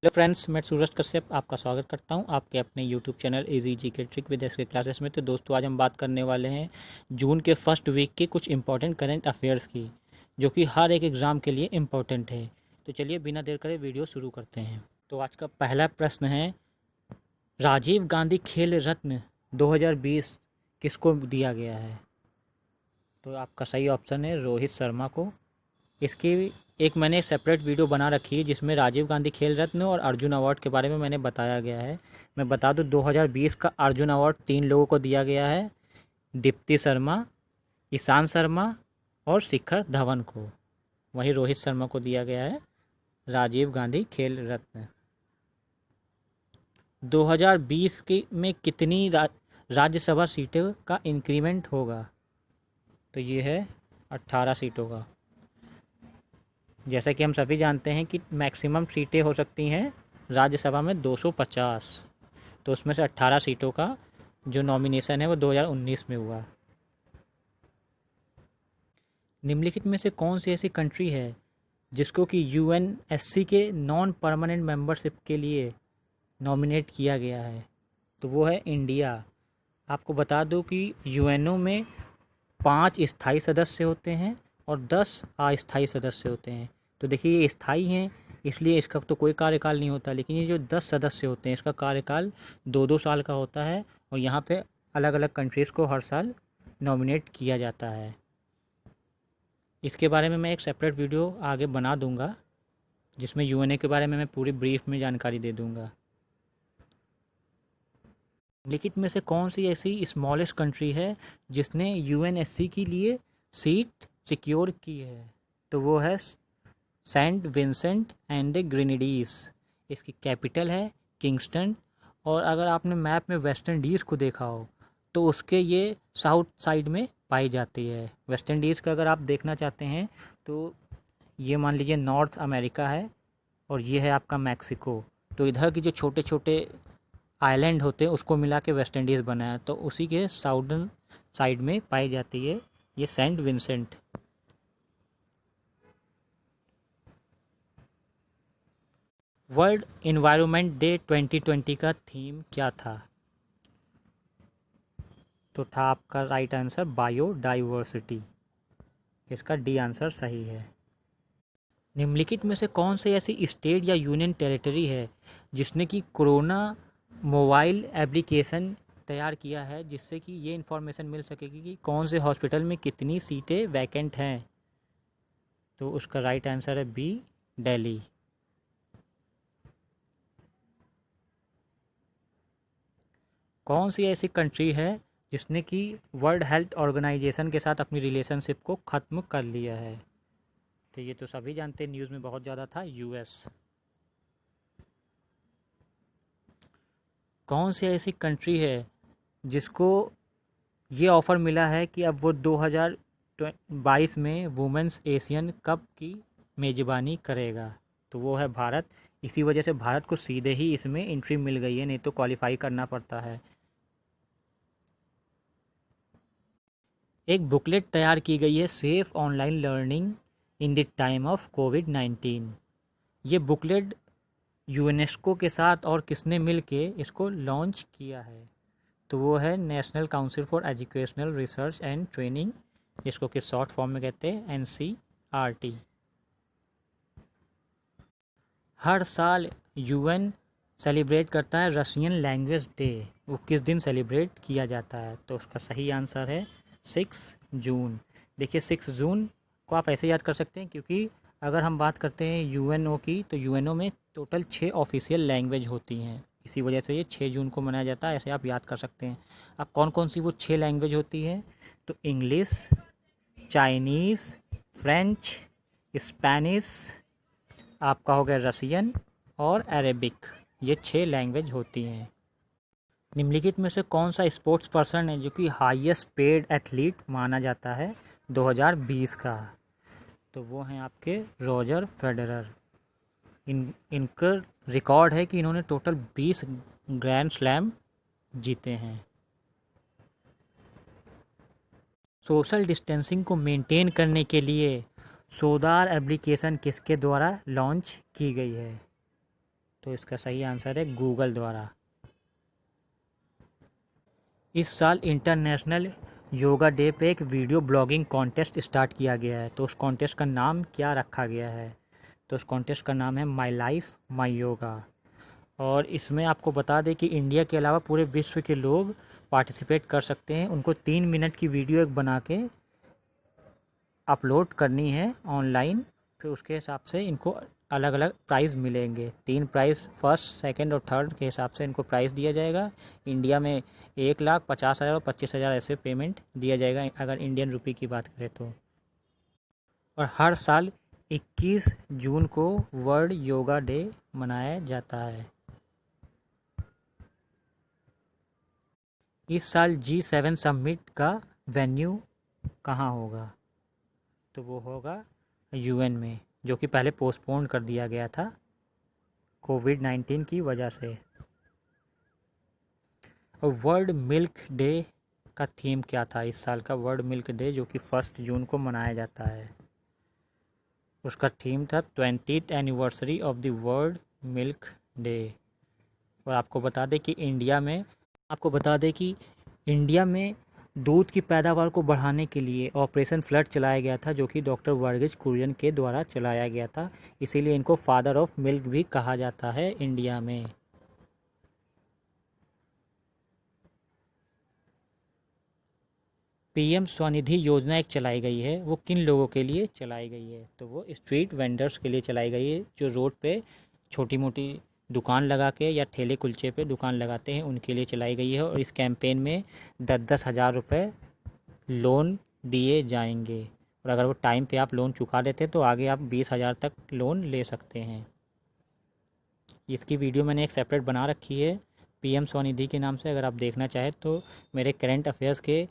Hello friends, मैं सूरज कश्यप आपका स्वागत करता हूं आपके अपने YouTube channel easy GK trick with SK classes में। तो दोस्तों, आज हम बात करने वाले हैं जून के फर्स्ट वीक के कुछ इंपॉर्टेंट करंट अफेयर्स की, जो कि हर एक एग्ज़ाम के लिए इम्पोर्टेंट है। तो चलिए बिना देर करे वीडियो शुरू करते हैं। तो आज का पहला प्रश्न है, राजीव गांधी खेल रत्न 2020 किसको दिया गया है? तो आपका सही ऑप्शन है रोहित शर्मा को। इसकी एक मैंने सेपरेट वीडियो बना रखी है जिसमें राजीव गांधी खेल रत्न और अर्जुन अवार्ड के बारे में मैंने बताया गया है। मैं बता दूं, 2020 का अर्जुन अवार्ड 3 लोगों को दिया गया है, दीप्ति शर्मा, ईशांत शर्मा और शिखर धवन को। वहीं रोहित शर्मा को दिया गया है राजीव गांधी खेल रत्न। 2020 की में कितनी राज्यसभा सीटों का इंक्रीमेंट होगा? तो ये है 18 सीटों का। जैसा कि हम सभी जानते हैं कि मैक्सिमम सीटें हो सकती हैं राज्यसभा में 250, तो उसमें से 18 सीटों का जो नॉमिनेशन है वो 2019 में हुआ। निम्नलिखित में से कौन सी ऐसी कंट्री है जिसको कि यूएनएससी के नॉन परमानेंट मेंबरशिप के लिए नॉमिनेट किया गया है? तो वो है इंडिया। आपको बता दूं कि यूएनओ में 5 स्थायी सदस्य होते हैं और 10 अस्थायी सदस्य होते हैं। तो देखिए, ये स्थायी हैं इसलिए इसका तो कोई कार्यकाल नहीं होता, लेकिन ये जो 10 सदस्य होते हैं इसका कार्यकाल 2-2 साल का होता है और यहाँ पे अलग अलग कंट्रीज़ को हर साल नॉमिनेट किया जाता है। इसके बारे में मैं एक सेपरेट वीडियो आगे बना दूंगा जिसमें यूएनए के बारे में मैं पूरी ब्रीफ में जानकारी दे दूंगा। लिखित में से कौन सी ऐसी स्मॉलेस्ट कंट्री है जिसने यूएनएससी के लिए सीट सिक्योर की है? तो वो है Saint Vincent and the Grenadines. इसकी कैपिटल है किंगस्टन। और अगर आपने मैप में वेस्ट इंडीज़ को देखा हो तो उसके ये साउथ साइड में पाई जाती है। वेस्ट इंडीज़ का अगर आप देखना चाहते हैं तो ये मान लीजिए नॉर्थ अमेरिका है और ये है आपका मैक्सिको। तो इधर की जो छोटे छोटे आइलैंड होते हैं उसको मिला के वेस्ट इंडीज़ बना है, तो उसी के साउदर्न साइड में पाई जाती है ये Saint Vincent. World environment day 2020 का थीम क्या था? तो था आपका राइट आंसर बायोडाइवर्सिटी। इसका डी आंसर सही है। निम्नलिखित में से कौन सी ऐसी स्टेट या यूनियन टेरिटरी है जिसने कि कोरोना मोबाइल एप्लीकेशन तैयार किया है, जिससे कि ये इन्फॉर्मेशन मिल सकेगी कि कौन से हॉस्पिटल में कितनी सीटें वैकेंट हैं? तो उसका राइट आंसर है बी, दिल्ली। कौन सी ऐसी कंट्री है जिसने कि वर्ल्ड हेल्थ ऑर्गेनाइजेशन के साथ अपनी रिलेशनशिप को ख़त्म कर लिया है? तो ये तो सभी जानते हैं, न्यूज़ में बहुत ज़्यादा था, यूएस। कौन सी ऐसी कंट्री है जिसको ये ऑफ़र मिला है कि अब वो 2022 में वुमेंस एशियन कप की मेज़बानी करेगा? तो वो है भारत। इसी वजह से भारत को सीधे ही इसमें एंट्री मिल गई है, नहीं तो क्वालिफाई करना पड़ता है। एक बुकलेट तैयार की गई है, safe online learning in the time of कोविड-19। ये बुकलेट यूनेस्को के साथ और किसने मिल के इसको लॉन्च किया है? तो वो है national council for educational research and training, इसको किस शॉर्ट फॉर्म में कहते हैं एनसीईआरटी। हर साल यूएन सेलिब्रेट करता है रशियन लैंग्वेज डे। वो किस दिन सेलिब्रेट किया जाता है? तो उसका सही आंसर है 6 जून। देखिए, 6 जून को आप ऐसे याद कर सकते हैं क्योंकि अगर हम बात करते हैं यूएनओ की तो यूएनओ में टोटल 6 ऑफिशियल लैंग्वेज होती हैं, इसी वजह से ये 6 जून को मनाया जाता है, ऐसे आप याद कर सकते हैं। अब कौन कौन सी वो 6 लैंग्वेज होती हैं? तो इंग्लिश, चाइनीज़, फ्रेंच, स्पेनिश, आपका हो गया रसियन और अरेबिक। ये 6 लैंग्वेज होती हैं। निम्नलिखित में से कौन सा स्पोर्ट्स पर्सन है जो कि हाईएस्ट पेड एथलीट माना जाता है 2020 का? तो वो हैं आपके रॉजर फेडरर। इनका रिकॉर्ड है कि इन्होंने टोटल 20 ग्रैंड स्लैम जीते हैं। सोशल डिस्टेंसिंग को मेंटेन करने के लिए सोदार एप्लीकेशन किसके द्वारा लॉन्च की गई है? तो इसका सही आंसर है गूगल द्वारा। इस साल इंटरनेशनल योगा डे पे एक वीडियो ब्लॉगिंग कॉन्टेस्ट स्टार्ट किया गया है, तो उस कॉन्टेस्ट का नाम क्या रखा गया है? तो उस कॉन्टेस्ट का नाम है माई लाइफ माई योगा। और इसमें आपको बता दें कि इंडिया के अलावा पूरे विश्व के लोग पार्टिसिपेट कर सकते हैं। उनको 3 मिनट की वीडियो एक बना के अपलोड करनी है ऑनलाइन, फिर उसके हिसाब से इनको अलग अलग प्राइज़ मिलेंगे। 3 प्राइज़, फर्स्ट, सेकंड और थर्ड के हिसाब से इनको प्राइज़ दिया जाएगा। इंडिया में 1,50,000 और 25,000 ऐसे पेमेंट दिया जाएगा अगर इंडियन रुपी की बात करें तो। और हर साल 21 जून को वर्ल्ड योगा डे मनाया जाता है। इस साल G7 समिट का वेन्यू कहाँ होगा? तो वो होगा यूएन में, जो कि पहले पोस्टपोन कर दिया गया था कोविड-19 की वजह से। और वर्ल्ड मिल्क डे का थीम क्या था इस साल का? वर्ल्ड मिल्क डे जो कि 1 जून को मनाया जाता है, उसका थीम था 20th anniversary of the world milk day. और आपको बता दें कि इंडिया में दूध की पैदावार को बढ़ाने के लिए ऑपरेशन फ्लड चलाया गया था, जो कि डॉक्टर वर्गीज कुरियन के द्वारा चलाया गया था। इसीलिए इनको फादर ऑफ मिल्क भी कहा जाता है इंडिया में। पीएम स्वनिधि योजना एक चलाई गई है, वो किन लोगों के लिए चलाई गई है? तो वो स्ट्रीट वेंडर्स के लिए चलाई गई है, जो रोड पे छोटी मोटी दुकान लगा के या ठेले कुलचे पे दुकान लगाते हैं, उनके लिए चलाई गई है। और इस कैंपेन में 10-10 हज़ार रुपये लोन दिए जाएंगे, और अगर वो टाइम पे आप लोन चुका देते हैं तो आगे आप 20,000 तक लोन ले सकते हैं। इसकी वीडियो मैंने एक सेपरेट बना रखी है पीएम स्वनिधि के नाम से, अगर आप देखना चाहें तो मेरे करंट अफेयर्स के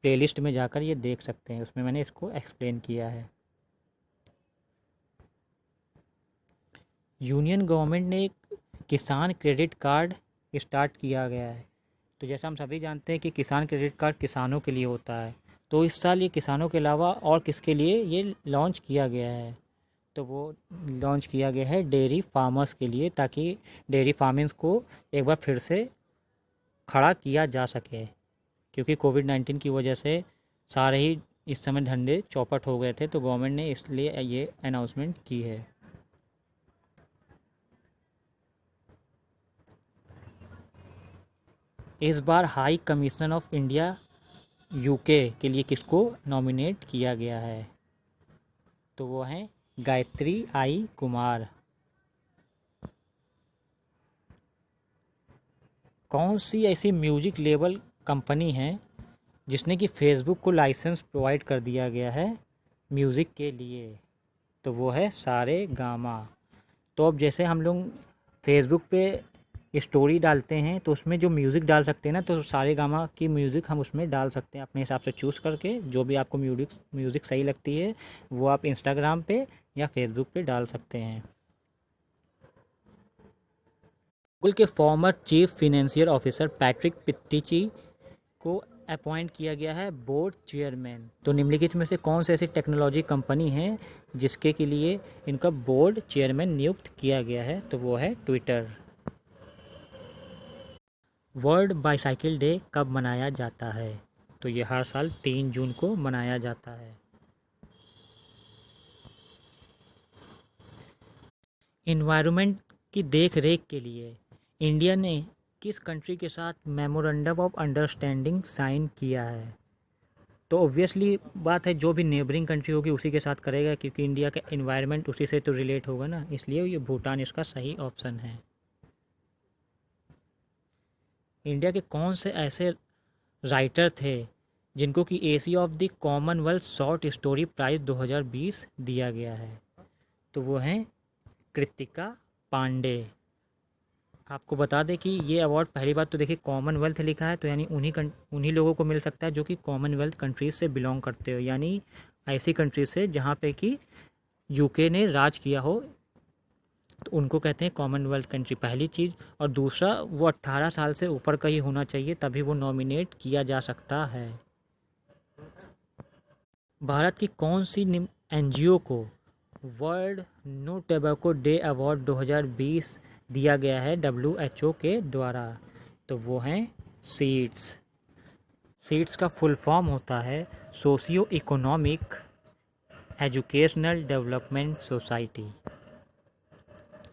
प्लेलिस्ट में जाकर ये देख सकते हैं, उसमें मैंने इसको एक्सप्लेन किया है। यूनियन गवर्नमेंट ने एक किसान क्रेडिट कार्ड स्टार्ट किया गया है। तो जैसा हम सभी जानते हैं कि किसान क्रेडिट कार्ड किसानों के लिए होता है, तो इस साल ये किसानों के अलावा और किसके लिए ये लॉन्च किया गया है? तो वो लॉन्च किया गया है डेयरी फार्मर्स के लिए, ताकि डेयरी फार्मिंग्स को एक बार फिर से खड़ा किया जा सके, क्योंकि कोविड-19 की वजह से सारे ही इस समय धंधे चौपट हो गए थे, तो गवर्नमेंट ने इसलिए ये अनाउंसमेंट की है। इस बार high commission of India UK के लिए किसको नॉमिनेट किया गया है? तो वो हैं गायत्री आई कुमार। कौन सी ऐसी म्यूजिक लेबल कंपनी है जिसने कि फेसबुक को लाइसेंस प्रोवाइड कर दिया गया है म्यूज़िक के लिए? तो वो है सारे गामा। तो अब जैसे हम लोग फेसबुक पे स्टोरी डालते हैं तो उसमें जो म्यूज़िक डाल सकते हैं ना, तो सारे गामा की म्यूज़िक हम उसमें डाल सकते हैं अपने हिसाब से चूज़ करके। जो भी आपको म्यूज़िक सही लगती है वो आप इंस्टाग्राम पे या फेसबुक पे डाल सकते हैं। गूगल के former chief financial officer Patrick पित्तिची को अपॉइंट किया गया है बोर्ड चेयरमैन। तो निम्नलिखित में से कौन सी ऐसी टेक्नोलॉजी कंपनी है जिसके के लिए इनका बोर्ड चेयरमैन नियुक्त किया गया है? तो वो है ट्विटर। वर्ल्ड बाईसाइकिल डे कब मनाया जाता है? तो ये हर साल 3 जून को मनाया जाता है। इन्वायरमेंट की देख रेख के लिए इंडिया ने किस कंट्री के साथ मेमोरेंडम ऑफ अंडरस्टैंडिंग साइन किया है? तो ऑब्वियसली बात है, जो भी नेबरिंग कंट्री होगी उसी के साथ करेगा, क्योंकि इंडिया का इन्वायरमेंट उसी से तो रिलेट होगा ना, इसलिए ये भूटान इसका सही ऑप्शन है। इंडिया के कौन से ऐसे राइटर थे जिनको कि Asia of the Commonwealth short story prize 2020 दिया गया है? तो वो हैं कृतिका पांडे। आपको बता दें कि ये अवार्ड पहली बात तो देखिए कॉमनवेल्थ लिखा है, तो यानी उन्हीं लोगों को मिल सकता है जो कि कॉमनवेल्थ कंट्रीज़ से बिलोंग करते हो, यानी ऐसी कंट्रीज से जहाँ पे कि यूके ने राज किया हो, तो उनको कहते हैं कॉमनवेल्थ कंट्री, पहली चीज़। और दूसरा, वो 18 साल से ऊपर का ही होना चाहिए, तभी वो नॉमिनेट किया जा सकता है। भारत की कौन सी एनजीओ को world no tobacco day award 2020 दिया गया है WHO के द्वारा, तो वो हैं सीड्स। सीड्स का फुल फॉर्म होता है socio economic educational development society.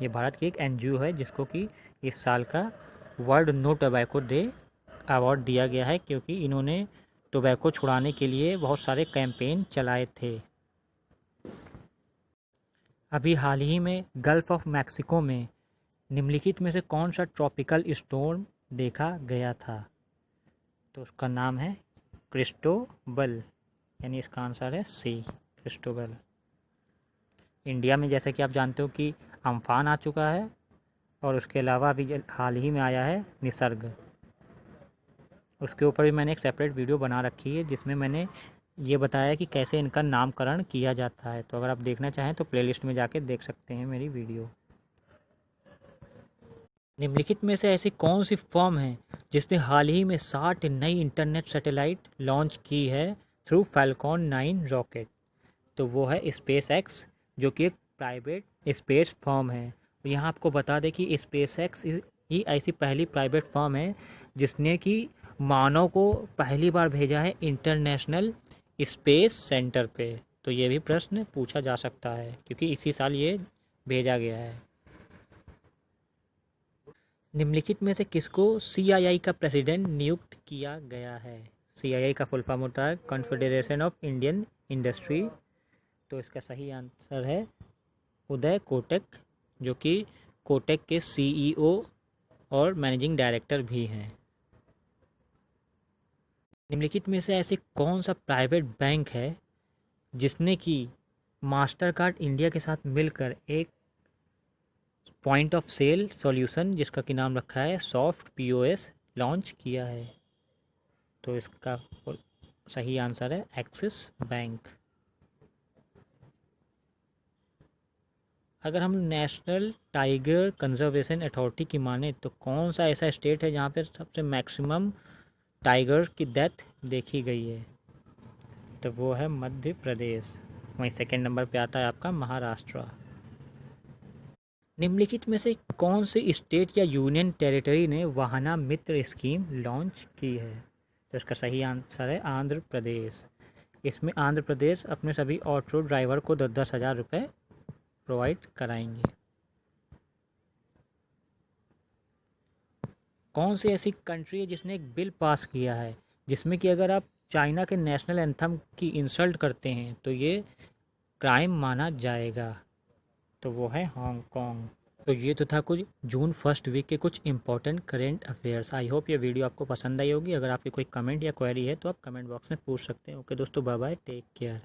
ये भारत की एक NGO है जिसको कि इस साल का world no tobacco day award दिया गया है, क्योंकि इन्होंने टोबैको छुड़ाने के लिए बहुत सारे कैंपेन चलाए थे। अभी हाल ही में गल्फ ऑफ मैक्सिको में निम्नलिखित में से कौन सा ट्रॉपिकल स्टॉर्म देखा गया था? तो उसका नाम है क्रिस्टोबल, यानी इसका आंसर है सी, क्रिस्टोबल। इंडिया में जैसे कि आप जानते हो कि अम्फान आ चुका है, और उसके अलावा अभी हाल ही में आया है निसर्ग। उसके ऊपर भी मैंने एक सेपरेट वीडियो बना रखी है जिसमें मैंने ये बताया कि कैसे इनका नामकरण किया जाता है। तो अगर आप देखना चाहें तो प्लेलिस्ट में जाके देख सकते हैं मेरी वीडियो। निम्नलिखित में से ऐसी कौन सी फर्म है जिसने हाल ही में 60 नई इंटरनेट सैटेलाइट लॉन्च की है थ्रू फैल्कॉन 9 रॉकेट? तो वो है स्पेस एक्स, जो कि एक प्राइवेट स्पेस फर्म है। यहाँ आपको बता दें कि स्पेस एक्स ही ऐसी पहली प्राइवेट फर्म है जिसने कि मानव को पहली बार भेजा है इंटरनेशनल स्पेस सेंटर पे। तो ये भी प्रश्न पूछा जा सकता है क्योंकि इसी साल ये भेजा गया है। निम्नलिखित में से किसको CII का प्रेसिडेंट नियुक्त किया गया है? CII का फुल फॉर्म होता है कॉन्फेडरेशन ऑफ इंडियन इंडस्ट्री। तो इसका सही आंसर है उदय कोटक, जो कि कोटक के CEO और मैनेजिंग डायरेक्टर भी हैं। निम्नलिखित में से ऐसे कौन सा प्राइवेट बैंक है जिसने कि मास्टर कार्ड इंडिया के साथ मिलकर एक पॉइंट ऑफ सेल सॉल्यूशन जिसका कि नाम रखा है सॉफ्ट POS लॉन्च किया है? तो इसका सही आंसर है एक्सिस बैंक। अगर हम नेशनल टाइगर कंजर्वेशन अथॉरिटी की माने तो कौन सा ऐसा स्टेट है जहाँ पे सबसे मैक्सिमम टाइगर की डेथ देखी गई है? तो वो है मध्य प्रदेश। वहीं सेकंड नंबर पे आता है आपका महाराष्ट्र। निम्नलिखित में से कौन से स्टेट या यूनियन टेरिटरी ने वाहना मित्र स्कीम लॉन्च की है? तो इसका सही आंसर है आंध्र प्रदेश। इसमें आंध्र प्रदेश अपने सभी ऑटो ड्राइवर को 10-10 हज़ार रुपये प्रोवाइड कराएंगे। कौन सी ऐसी कंट्री है जिसने एक बिल पास किया है जिसमें कि अगर आप चाइना के नेशनल एंथम की इंसल्ट करते हैं तो ये क्राइम माना जाएगा? तो वो है हांगकांग। तो ये तो था कुछ जून फर्स्ट वीक के कुछ important current affairs. I hope ये वीडियो आपको पसंद आई होगी। अगर आपकी कोई कमेंट या क्वेरी है तो आप कमेंट बॉक्स में पूछ सकते हैं। ओके दोस्तों, बाय बाय, टेक केयर।